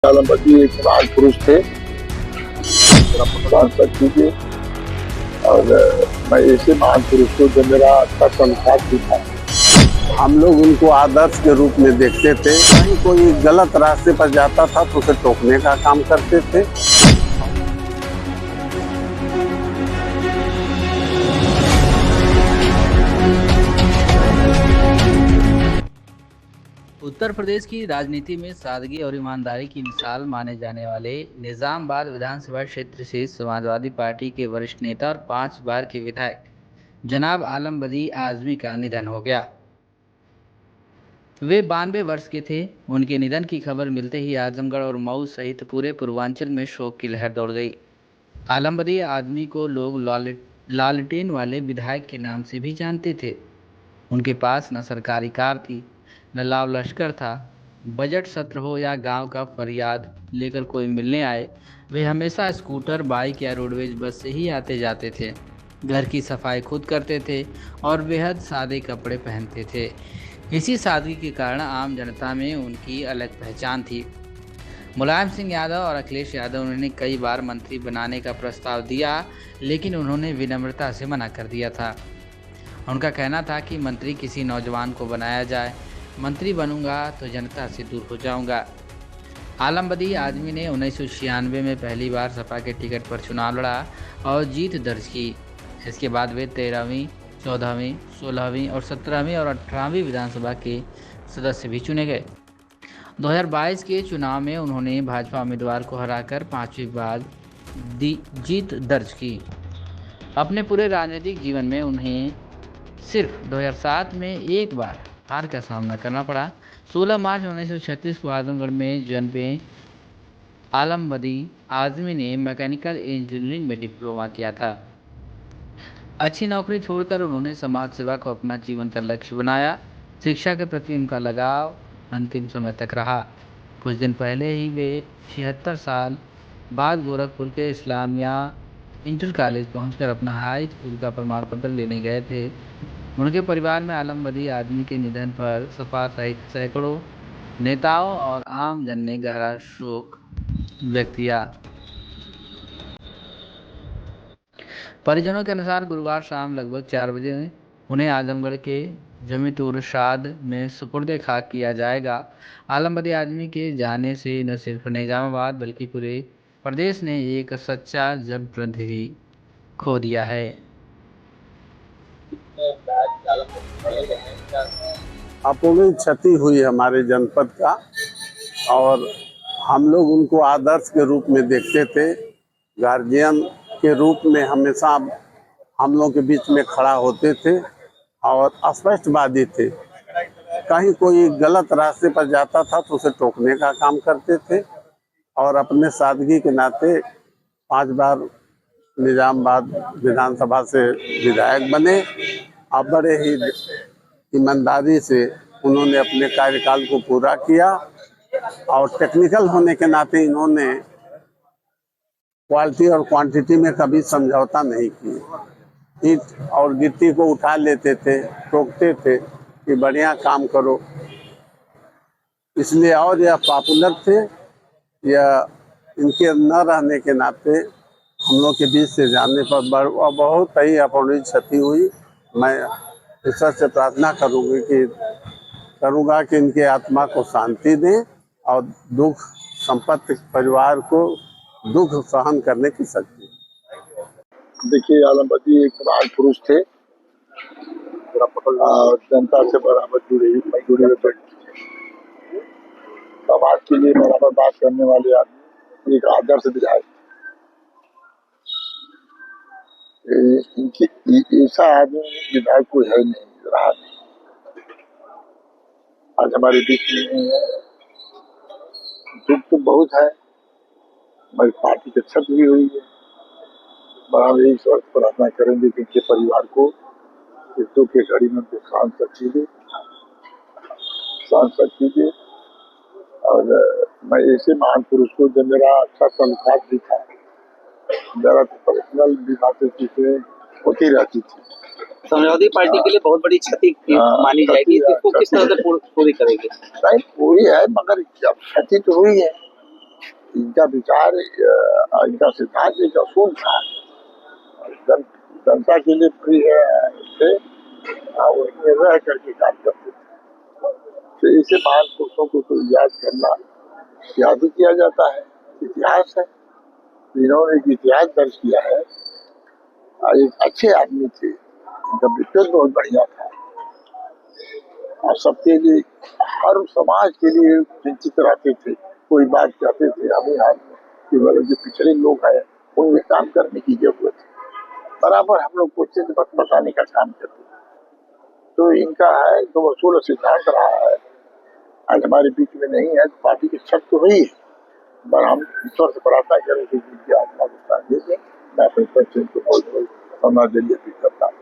आलमगीर जी एक महान पुरुष थे, सांसद कीजिए। और मैं ऐसे महान पुरुष को जो मेरा अच्छा संस्कार भी था, हम लोग उनको आदर्श के रूप में देखते थे। कहीं कोई गलत रास्ते पर जाता था तो उसे टोकने का काम करते थे। उत्तर प्रदेश की राजनीति में सादगी और ईमानदारी की मिसाल माने जाने वाले निजामाबाद विधानसभा क्षेत्र से समाजवादी पार्टी के वरिष्ठ नेता और 5 बार के विधायक जनाब आलम बदी आजमी का निधन हो गया। वे 92 वर्ष के थे। उनके निधन की खबर मिलते ही आजमगढ़ और मऊ सहित पूरे पूर्वांचल में शोक की लहर दौड़ गई। आलम बदी आदमी को लोग लालटेन वाले विधायक के नाम से भी जानते थे। उनके पास न सरकारी कार थी, न लाव लश्कर था। बजट सत्र हो या गांव का फरियाद लेकर कोई मिलने आए, वे हमेशा स्कूटर, बाइक या रोडवेज बस से ही आते जाते थे। घर की सफाई खुद करते थे और बेहद सादे कपड़े पहनते थे। इसी सादगी के कारण आम जनता में उनकी अलग पहचान थी। मुलायम सिंह यादव और अखिलेश यादव उन्हें कई बार मंत्री बनाने का प्रस्ताव दिया, लेकिन उन्होंने विनम्रता से मना कर दिया था। उनका कहना था कि मंत्री किसी नौजवान को बनाया जाए, मंत्री बनूंगा तो जनता से दूर हो जाऊंगा। आलम बदी आदमी ने 1996 में पहली बार सपा के टिकट पर चुनाव लड़ा और जीत दर्ज की। इसके बाद वे 13वीं, 14वीं, 16वीं और 17वीं और 18वीं विधानसभा के सदस्य भी चुने गए। 2022 के चुनाव में उन्होंने भाजपा उम्मीदवार को हराकर 5वीं बार जीत दर्ज की। अपने पूरे राजनीतिक जीवन में उन्हें सिर्फ 2007 में एक बार हार का सामना करना पड़ा। 16 मार्च 1936 को आजमगढ़ में जन्मे आलम बदी आजमी ने मैकेनिकल इंजीनियरिंग में डिप्लोमा किया था। अच्छी नौकरी छोड़कर उन्होंने समाज सेवा को अपना जीवन का लक्ष्य बनाया। शिक्षा के प्रति उनका लगाव अंतिम समय तक रहा। कुछ दिन पहले ही वे 76 साल बाद गोरखपुर के इस्लामिया इंटर कॉलेज पहुंचकर अपना हाई स्कूल का प्रमाण पत्र लेने गए थे। उनके परिवार में आलम बदी आदमी के निधन पर सपा सहित सैकड़ों नेताओं और आम जन ने गहरा शोक व्यक्त किया। परिजनों के अनुसार गुरुवार शाम लगभग 4 बजे उन्हें आजमगढ़ के जमीतुर शाद में सुपुर्द खाक किया जाएगा। आलम बदी आदमी के जाने से न सिर्फ निजामाबाद बल्कि पूरे प्रदेश ने एक सच्चा जनप्रतिनिधि खो दिया है। अपूर्णीय क्षति हुई हमारे जनपद का और हम लोग उनको आदर्श के रूप में देखते थे। गार्जियन के रूप में हमेशा हम लोग के बीच में खड़ा होते थे और स्पष्टवादी थे। कहीं कोई गलत रास्ते पर जाता था तो उसे टोकने का काम करते थे और अपने सादगी के नाते 5 बार निजामाबाद विधानसभा से विधायक बने और बड़े ही ईमानदारी से उन्होंने अपने कार्यकाल को पूरा किया। और टेक्निकल होने के नाते इन्होंने क्वालिटी और क्वांटिटी में कभी समझौता नहीं किया। ईंट और गिट्टी को उठा लेते थे, टोकते थे कि बढ़िया काम करो, इसलिए और यह पॉपुलर थे। यह इनके न रहने के नाते हम लोग के बीच से जाने पर बहुत ही अपूर्णीय क्षति हुई। मैं ईश्वर से प्रार्थना करूँगा कि इनके आत्मा को शांति दें और दुख संपत्ति परिवार को दुख सहन करने की शक्ति। देखिए आलमगीर जी एक महान पुरुष थे और जनता से बराबर जुड़े हुए समाज के लिए बराबर बात करने वाले आदमी, एक आदर्श विधायक। इनकी ऐसा आदमी विधायक कोई है नहीं, रहा नहीं, आज हमारे बीच में नहीं है। दुख तो बहुत है, हमारी पार्टी की क्षति भी हुई है। बराबर एक वक्त प्रार्थना करेंगे कि इनके परिवार को इस दुख की घड़ी में सांसद कीजिए। और मैं ऐसे महान पुरुष को जो मेरा अच्छा संस्कार भी था, मेरा पर्सनल भी बातें चीजें होती रहती थी। समाजवादी पार्टी के लिए बहुत बड़ी क्षति मानी जाएगी, इसको किस तरह से पूरी करेंगे? नहीं पूरी है, मगर जब क्षति तो हुई है इनका विचार इनका सिद्धांत एक असूल था। जन, जनता के लिए प्रिय थे और उसमें रह करके काम करते थे। तो ऐसे महान पुरुषों को तो याद करना, याद ही किया जाता है, इतिहास है। इन्होंने एक इतिहास दर्ज किया है। एक अच्छे आदमी थे, इनका व्यक्तित्व बहुत बढ़िया था और सबके लिए, हर समाज के लिए चिंतित रहते थे। कोई बात कहते थे हमें हाथ में केवल जो पिछड़े लोग हैं उनमें काम करने की जरूरत है, बराबर हम लोग पूछते थे, बस बताने का काम करते थे। तो इनका है तो असूल सिद्धांत रहा है, आज हमारे बीच में नहीं है। तो पार्टी की छत तो हुई है, पर हम ईश्वर से प्रार्थना करें कि जिनकी आत्मा को शांति दे। मैं अपने बच्चे को बहुत बहुत समाज के लिए अपील करता हूँ।